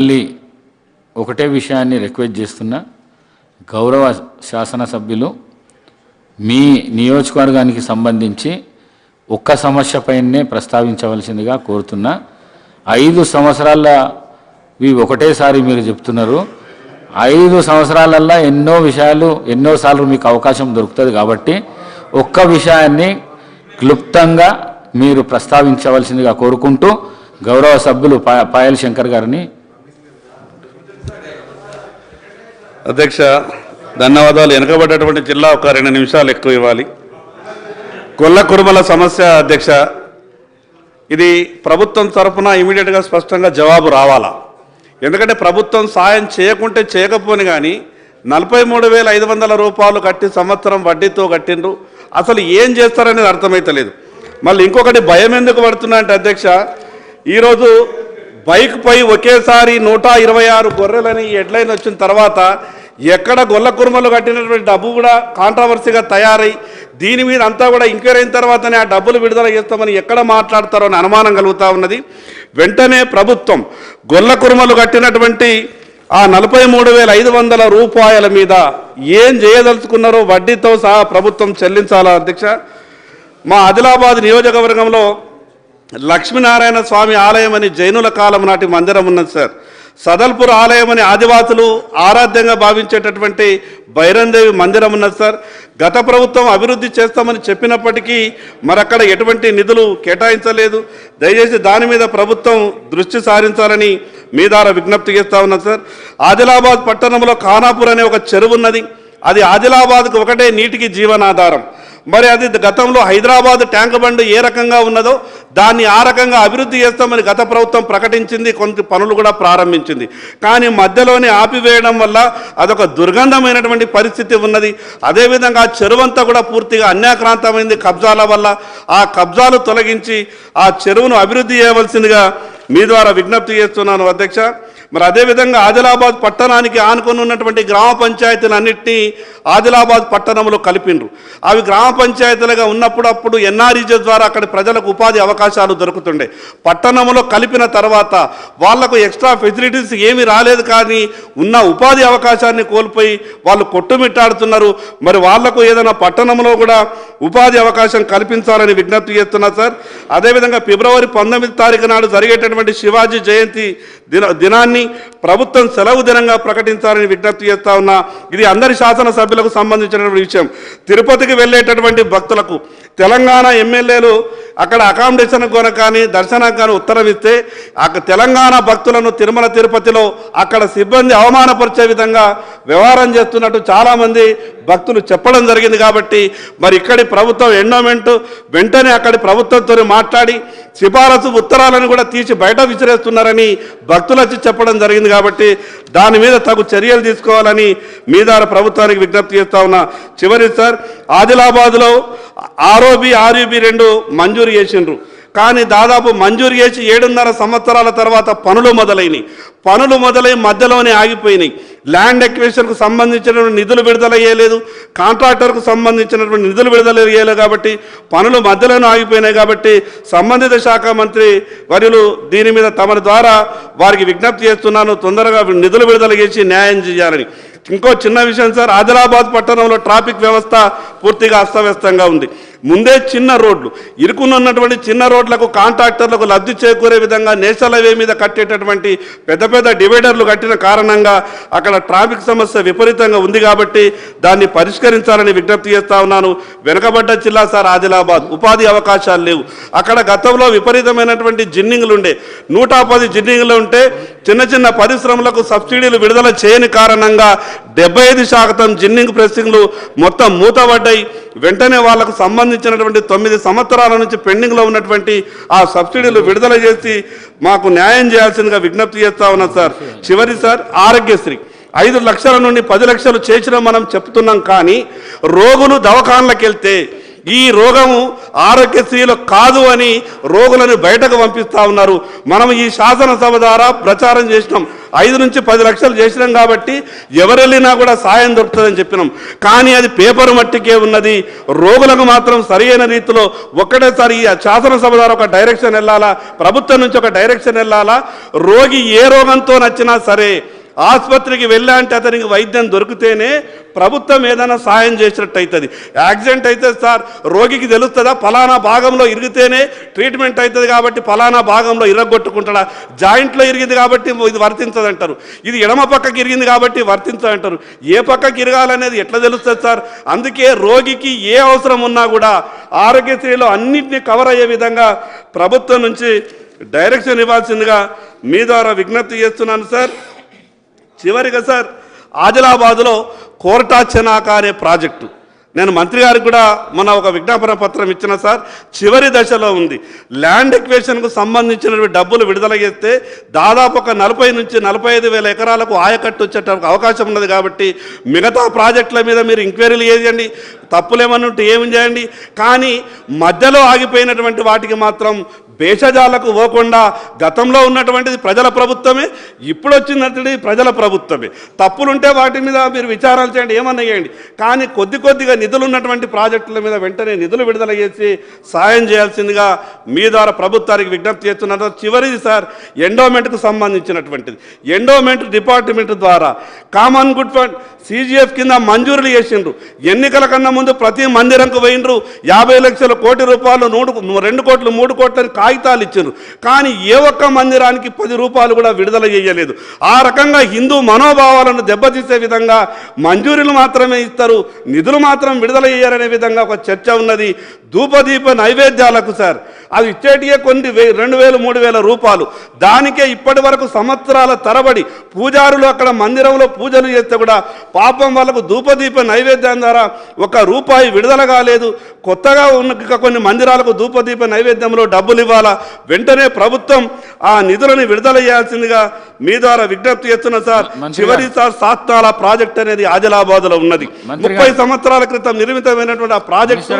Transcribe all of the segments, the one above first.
మళ్ళీ ఒకటే విషయాన్ని రిక్వెస్ట్ చేస్తున్నా, గౌరవ శాసనసభ్యులు మీ నియోజకవర్గానికి సంబంధించి ఒక్క సమస్యపైనే ప్రస్తావించవలసిందిగా కోరుతున్నా. 5 సంవత్సరాలవి ఒకటేసారి మీరు చెప్తున్నారు. 5 సంవత్సరాలల్లో ఎన్నో విషయాలు ఎన్నోసార్లు మీకు అవకాశం దొరుకుతుంది కాబట్టి ఒక్క విషయాన్ని క్లుప్తంగా మీరు ప్రస్తావించవలసిందిగా కోరుకుంటూ గౌరవ సభ్యులు పాయల్ శంకర్ గారిని. అధ్యక్ష, ధన్యవాదాలు. వెనుకబడ్డటువంటి జిల్లా ఒక 2 నిమిషాలు ఎక్కువ ఇవ్వాలి. గొల్ల కురుమల సమస్య అధ్యక్ష, ఇది ప్రభుత్వం తరఫున ఇమీడియట్గా స్పష్టంగా జవాబు రావాలా. ఎందుకంటే ప్రభుత్వం సాయం చేయకుంటే చేయకపోని కానీ 43,500 రూపాయలు కట్టి సంవత్సరం వడ్డీతో కట్టిండ్రు. అసలు ఏం చేస్తారనేది అర్థమైతలేదు. మళ్ళీ ఇంకొకటి భయం ఎందుకు పడుతున్నా అంటే అధ్యక్ష, ఈరోజు బైక్ పై ఒకేసారి 126 గొర్రెలని హెడ్లైన్ వచ్చిన తర్వాత ఎక్కడ గొల్ల కురుమలు కట్టినటువంటి డబ్బు కూడా కాంట్రవర్సీగా తయారై దీని మీద అంతా కూడా ఎంక్వైరీ అయిన తర్వాతనే ఆ డబ్బులు విడుదల చేస్తామని ఎక్కడ మాట్లాడతారో అని అనుమానం కలుగుతూ ఉన్నది. వెంటనే ప్రభుత్వం గొల్ల కురుమలు కట్టినటువంటి ఆ 43,500 రూపాయల మీద ఏం చేయదలుచుకున్నారో వడ్డీతో సహా ప్రభుత్వం చెల్లించాలా అధ్యక్ష. మా ఆదిలాబాద్ నియోజకవర్గంలో లక్ష్మీనారాయణ స్వామి ఆలయం అని జైనుల కాలం నాటి మందిరం ఉన్నది సార్. సదల్పూర్ ఆలయం అని ఆదివాసులు ఆరాధ్యంగా భావించేటటువంటి బైరందేవి మందిరం ఉన్నది సార్. గత ప్రభుత్వం అభివృద్ధి చేస్తామని చెప్పినప్పటికీ మరక్కడ ఎటువంటి నిధులు కేటాయించలేదు. దయచేసి దాని మీద ప్రభుత్వం దృష్టి సారించాలని మీ ద్వారా విజ్ఞప్తి చేస్తూ ఉన్నది సార్. ఆదిలాబాద్ పట్టణంలో ఖానాపూర్ అనే ఒక చెరువు ఉన్నది. అది ఆదిలాబాద్కు ఒకటే నీటికి జీవనాధారం. మరి అది గతంలో హైదరాబాద్ ట్యాంక్ బండ్ ఏ రకంగా ఉన్నదో దాన్ని ఆ రకంగా అభివృద్ధి చేస్తామని గత ప్రభుత్వం ప్రకటించింది. కొంత పనులు కూడా ప్రారంభించింది. కానీ మధ్యలోనే ఆపివేయడం వల్ల అదొక దుర్గంధమైనటువంటి పరిస్థితి ఉన్నది. అదేవిధంగా ఆ చెరువంతా కూడా పూర్తిగా అన్యాక్రాంతమైంది కబ్జాల వల్ల. ఆ కబ్జాలు తొలగించి ఆ చెరువును అభివృద్ధి చేయవలసిందిగా మీ ద్వారా విజ్ఞప్తి చేస్తున్నాను అధ్యక్ష. మరి అదేవిధంగా ఆదిలాబాద్ పట్టణానికి ఆనుకొని ఉన్నటువంటి గ్రామ పంచాయతీలన్నింటినీ ఆదిలాబాద్ పట్టణంలో కలిపిండ్రు. అవి గ్రామ పంచాయతీలుగా ఉన్నప్పుడు ఎన్ఆర్ఈజీ ద్వారా అక్కడి ప్రజలకు ఉపాధి అవకాశాలు దొరుకుతుండే. పట్టణంలో కలిపిన తర్వాత వాళ్లకు ఎక్స్ట్రా ఫెసిలిటీస్ ఏమీ రాలేదు, కానీ ఉన్న ఉపాధి అవకాశాన్ని కోల్పోయి వాళ్ళు కొట్టుమిట్టాడుతున్నారు. మరి వాళ్లకు ఏదైనా పట్టణంలో కూడా ఉపాధి అవకాశం కల్పించాలని విజ్ఞప్తి చేస్తున్నారు సార్. అదేవిధంగా ఫిబ్రవరి 19 తారీఖు నాడు జరిగేటటువంటి శివాజీ జయంతి దినాన్ని ప్రభుత్వం సెలవు దినంగా ప్రకటించాలని విజ్ఞప్తి చేస్తా ఉన్నా. ఇది అందరి శాసనసభ్యులకు సంబంధించినటువంటి విషయం. తిరుపతికి వెళ్ళేటటువంటి భక్తులకు తెలంగాణ ఎమ్మెల్యేలు అక్కడ అకామిడేషన్ కొన కానీ దర్శనానికి కానీ ఉత్తరం ఇస్తే తెలంగాణ భక్తులను తిరుమల తిరుపతిలో అక్కడ సిబ్బంది అవమానపరిచే విధంగా వ్యవహారం చేస్తున్నట్టు చాలామంది భక్తులు చెప్పడం జరిగింది. కాబట్టి మరి ఇక్కడి ప్రభుత్వం ఎండోమెంట్ వెంటనే అక్కడి ప్రభుత్వంతో మాట్లాడి సిఫారసు ఉత్తరాలను కూడా తీసి బయట విసిరేస్తున్నారని భక్తులు వచ్చి చెప్పడం జరిగింది. కాబట్టి దాని మీద తగు చర్యలు తీసుకోవాలని మీ ద్వారా ప్రభుత్వానికి విజ్ఞప్తి చేస్తా ఉన్నా. చివరి సార్, ఆదిలాబాద్లో ఆర్ఓబి ఆర్యూబి 2 మంజూరు చేసిండ్రు. కానీ దాదాపు మంజూరు చేసి 7.5 సంవత్సరాల తర్వాత పనులు మొదలై మధ్యలోనే ఆగిపోయినాయి. ల్యాండ్ ఎక్విజిషన్కు సంబంధించినటువంటి నిధులు విడుదల చేయలేదు, కాంట్రాక్టర్కు సంబంధించినటువంటి నిధులు విడుదల చేయలేదు. కాబట్టి పనులు మధ్యలోనే ఆగిపోయినాయి. కాబట్టి సంబంధిత శాఖ మంత్రి వర్యులు దీని మీద తమ ద్వారా వారికి విజ్ఞప్తి చేస్తున్నాను, తొందరగా నిధులు విడుదల చేసి న్యాయం చేయాలని. ఇంకో చిన్న విషయం సార్, ఆదిలాబాద్ పట్టణంలో ట్రాఫిక్ వ్యవస్థ పూర్తిగా అస్తవ్యస్తంగా ఉంది. ముందే చిన్న రోడ్లు ఇరుకున్నటువంటి చిన్న రోడ్లకు కాంట్రాక్టర్లకు లబ్ధి చేకూరే విధంగా నేషనల్ హైవే మీద కట్టేటటువంటి పెద్ద డివైడర్లు కట్టిన కారణంగా అక్కడ ట్రాఫిక్ సమస్య విపరీతంగా ఉంది. కాబట్టి దాన్ని పరిష్కరించాలని విజ్ఞప్తి చేస్తా ఉన్నాను. వెనుకబడ్డ జిల్లా సార్ ఆదిలాబాద్, ఉపాధి అవకాశాలు లేవు. అక్కడ గతంలో విపరీతమైనటువంటి జిన్నింగ్లు ఉండే, 110 జిన్నింగ్లు ఉంటే చిన్న పరిశ్రమలకు సబ్సిడీలు విడుదల చేయని కారణంగా 75% జిన్నింగ్ ప్రెస్సింగ్లు మొత్తం మూతపడ్డాయి. వెంటనే వాళ్లకు సంబంధించినటువంటి 9 సంవత్సరాల నుంచి పెండింగ్లో ఉన్నటువంటి ఆ సబ్సిడీలు విడుదల చేసి మాకు న్యాయం చేయాల్సిందిగా విజ్ఞప్తి చేస్తా ఉన్నాం సార్. చివరి సార్, ఆరోగ్యశ్రీ 5 లక్షల నుండి 10 లక్షలు చేసిన మనం చెప్తున్నాం. కానీ రోగులు దవాఖానలకు వెళ్తే ఈ రోగము ఆరోగ్యశ్రీలో కాదు అని రోగులను బయటకు పంపిస్తూ ఉన్నారు. మనం ఈ శాసనసభ ద్వారా ప్రచారం చేసినాం, 5 నుంచి 10 లక్షలు చేసినాం కాబట్టి ఎవరెళ్ళినా కూడా సాయం దొరుకుతుందని చెప్పినాం. కానీ అది పేపర్ మట్టికే ఉన్నది. రోగులకు మాత్రం సరైన రీతిలో ఒక్కటేసారి ఈ శాసనసభ ద్వారా ఒక డైరెక్షన్ వెళ్ళాలా, ప్రభుత్వం నుంచి ఒక డైరెక్షన్ వెళ్ళాలా. రోగి ఏ రోగంతో నచ్చినా సరే ఆసుపత్రికి వెళ్ళాలంటే అతనికి వైద్యం దొరికితేనే ప్రభుత్వం ఏదైనా సాయం చేసినట్టు అవుతుంది. యాక్సిడెంట్ అయితే సార్ రోగికి తెలుస్తుందా ఫలానా భాగంలో ఇరిగితేనే ట్రీట్మెంట్ అవుతుంది కాబట్టి ఫలానా భాగంలో ఇరగొట్టుకుంటాడా, జాయింట్లో ఇరిగింది కాబట్టి ఇది వర్తించదంటారు, ఇది ఎడమ పక్కకి ఇరిగింది కాబట్టి వర్తించదంటారు. ఏ పక్కకి ఇరగాలనేది ఎట్లా తెలుస్తుంది సార్? అందుకే రోగికి ఏ అవసరం ఉన్నా కూడా ఆరోగ్యశ్రీలో అన్నింటినీ కవర్ అయ్యే విధంగా ప్రభుత్వం నుంచి డైరెక్షన్ ఇవ్వాల్సిందిగా మీ ద్వారా విజ్ఞప్తి చేస్తున్నాను సార్. చివరిగా సార్, ఆదిలాబాదులో కోరటా చెనాక అనే ప్రాజెక్టు నేను మంత్రి గారికి కూడా మన ఒక విజ్ఞాపన పత్రం ఇచ్చిన సార్, చివరి దశలో ఉంది. ల్యాండ్ ఎక్వేషన్కు సంబంధించినటువంటి డబ్బులు విడుదల చేస్తే దాదాపు ఒక 40 నుంచి 45 వేల ఎకరాలకు ఆయకట్టు వచ్చేట అవకాశం ఉన్నది. కాబట్టి మిగతా ప్రాజెక్టుల మీద మీరు ఎంక్వైరీలు చేయండి, తప్పులేమన్నట్టు ఏమి చేయండి. కానీ మధ్యలో ఆగిపోయినటువంటి వాటికి మాత్రం భేషజాలకు పోకుండా గతంలో ఉన్నటువంటిది ప్రజల ప్రభుత్వమే, ఇప్పుడు వచ్చినటువంటి ప్రజల ప్రభుత్వమే. తప్పులుంటే వాటి మీద మీరు విచారాలు చేయండి, ఏమన్నా చేయండి. కానీ కొద్దిగా నిధులు ఉన్నటువంటి ప్రాజెక్టుల మీద వెంటనే నిధులు విడుదల చేసి సాయం చేయాల్సిందిగా మీ ద్వారా ప్రభుత్వానికి విజ్ఞప్తి చేస్తున్నారు. చివరిది సార్, ఎండోమెంట్కు సంబంధించినటువంటిది. ఎండోమెంట్ డిపార్ట్మెంట్ ద్వారా కామన్ గుడ్ ఫండ్ CGF కింద మంజూరులు చేసిండ్రు. ఎన్నికల కన్నా ముందు ప్రతి మందిరంకు పోయిండ్రు. 50 లక్షల కోటి రూపాయలు 2 కోట్లు 3 కోట్లని కాగితాలు ఇచ్చిండ్రు. కానీ ఏ ఒక్క మందిరానికి 10 రూపాయలు కూడా విడుదల చేయలేదు. ఆ రకంగా హిందూ మనోభావాలను దెబ్బతీసే విధంగా మంజూరీలు మాత్రమే ఇస్తారు, నిధులు మాత్రం విడుదల చేయరనే విధంగా ఒక చర్చ ఉన్నది. ధూపదీప నైవేద్యాలకు సార్ అది ఇచ్చేటియే కొన్ని 2,000 3,000 రూపాయలు. దానికే ఇప్పటి వరకు సంవత్సరాల తరబడి పూజారులు అక్కడ మందిరంలో పూజలు చేస్తే కూడా పాపం వాళ్ళకు ధూపదీప నైవేద్యం ద్వారా 1 రూపాయి విడుదల కాలేదు. కొత్తగా ఉన్న కొన్ని మందిరాలకు ధూపదీప నైవేద్యంలో డబ్బులు ఇవ్వాలా. వెంటనే ప్రభుత్వం ఆ నిధులను విడుదల చేయాల్సిందిగా మీ ద్వారా విజ్ఞప్తి చేస్తున్నా సార్. చివరి సార్ సాత్నాల ప్రాజెక్ట్ అనేది ఆదిలాబాద్లో ఉన్నది. 30 సంవత్సరాల క్రితం నిర్మితమైనటువంటి ఆ ప్రాజెక్ట్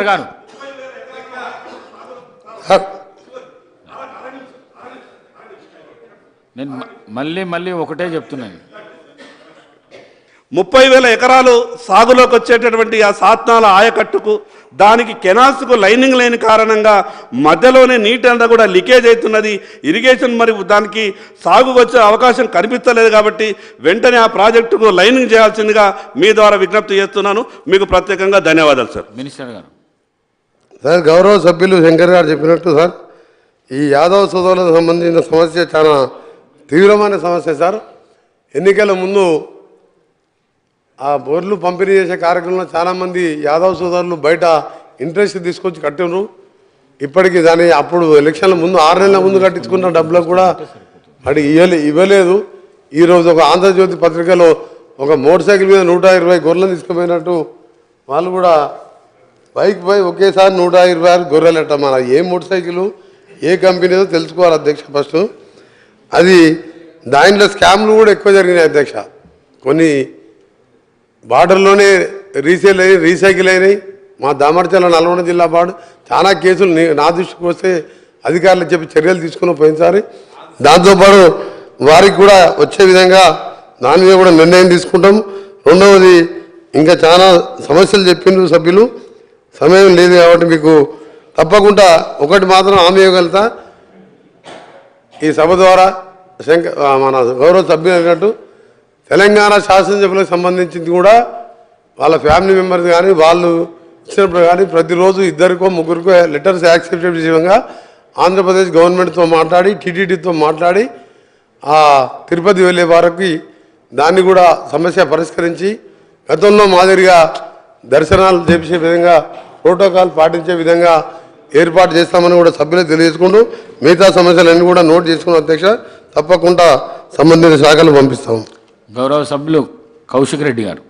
నేను మళ్ళీ ఒకటే చెప్తున్నాను. 30,000 ఎకరాలు సాగులోకి వచ్చేటటువంటి ఆ సాత్నాల ఆయకట్టుకు దానికి కెనాల్స్కు లైనింగ్ లేని కారణంగా మధ్యలోనే నీటి అంతా కూడా లీకేజ్ అవుతున్నది. ఇరిగేషన్ మరి దానికి సాగు వచ్చే అవకాశం కనిపించలేదు. కాబట్టి వెంటనే ఆ ప్రాజెక్టుకు లైనింగ్ చేయాల్సిందిగా మీ ద్వారా విజ్ఞప్తి చేస్తున్నాను. మీకు ప్రత్యేకంగా ధన్యవాదాలు సార్. మినిస్టర్ గారు సార్, గౌరవ సభ్యులు శంకర్ గారు చెప్పినట్టు సార్, ఈ యాదవ్ సోదరులకు సంబంధించిన సమస్య చాలా తీవ్రమైన సమస్య సార్. ఎన్నికల ముందు ఆ బోర్లు పంపిణీ చేసే కార్యక్రమంలో చాలామంది యాదవ్ సోదరులు బయట ఇంట్రెస్ట్ తీసుకొచ్చి కట్టినరు. ఇప్పటికీ దాని అప్పుడు ఎలక్షన్ల ముందు 6 నెలల ముందు కట్టించుకున్న డబ్బులకు కూడా అది ఇవ్వలేదు. ఈరోజు ఒక ఆంధ్రజ్యోతి పత్రికలో ఒక మోటార్ సైకిల్ మీద 120 గొర్రెలను తీసుకుపోయినట్టు వాళ్ళు కూడా బైక్ పై ఒకేసారి 126 గొర్రెలట. మన ఏ మోటార్ సైకిల్ ఏ కంపెనీదో తెలుసుకోవాలి అధ్యక్ష ఫస్ట్. అది దాంట్లో స్కామ్లు కూడా ఎక్కువ జరిగినాయి అధ్యక్ష. కొన్ని బార్డర్లోనే రీసైకిల్ అయినాయి. మా దామర్చల నల్గొండ జిల్లా బార్డర్ చాలా కేసులు నా దృష్టికి వస్తే అధికారులు చెప్పి చర్యలు తీసుకుని పోయినసారి. దాంతోపాటు వారికి కూడా వచ్చే విధంగా దాని మీద కూడా నిర్ణయం తీసుకుంటాం. రెండవది ఇంకా చాలా సమస్యలు చెప్పిండ్రు సభ్యులు, సమయం లేదు కాబట్టి మీకు తప్పకుండా ఒకటి మాత్రం హామీ ఇవ్వగలుగుతా. ఈ సభ ద్వారా మన గౌరవ సభ్యులు అన్నట్టు తెలంగాణ శాసనసభలకు సంబంధించింది కూడా వాళ్ళ ఫ్యామిలీ మెంబర్స్ కానీ వాళ్ళు ఇచ్చినప్పుడు కానీ ప్రతిరోజు 2కో 3కో లెటర్స్ యాక్సెప్ట్ విషయంగా ఆంధ్రప్రదేశ్ గవర్నమెంట్తో మాట్లాడి టీటీడీతో మాట్లాడి ఆ తిరుపతి వెళ్ళే వారికి దాన్ని కూడా సమస్య పరిష్కరించి గతంలో మాదిరిగా దర్శనాలు చేసే విధంగా ప్రోటోకాల్ పాటించే విధంగా ఏర్పాటు చేస్తామని కూడా సభ్యులు తెలియజేసుకుంటూ మిగతా సమస్యలన్నీ కూడా నోట్ చేసుకున్న అధ్యక్ష తప్పకుండా సంబంధిత శాఖలు పంపిస్తాము. గౌరవ సభ్యులు కౌశిక్ రెడ్డి గారు.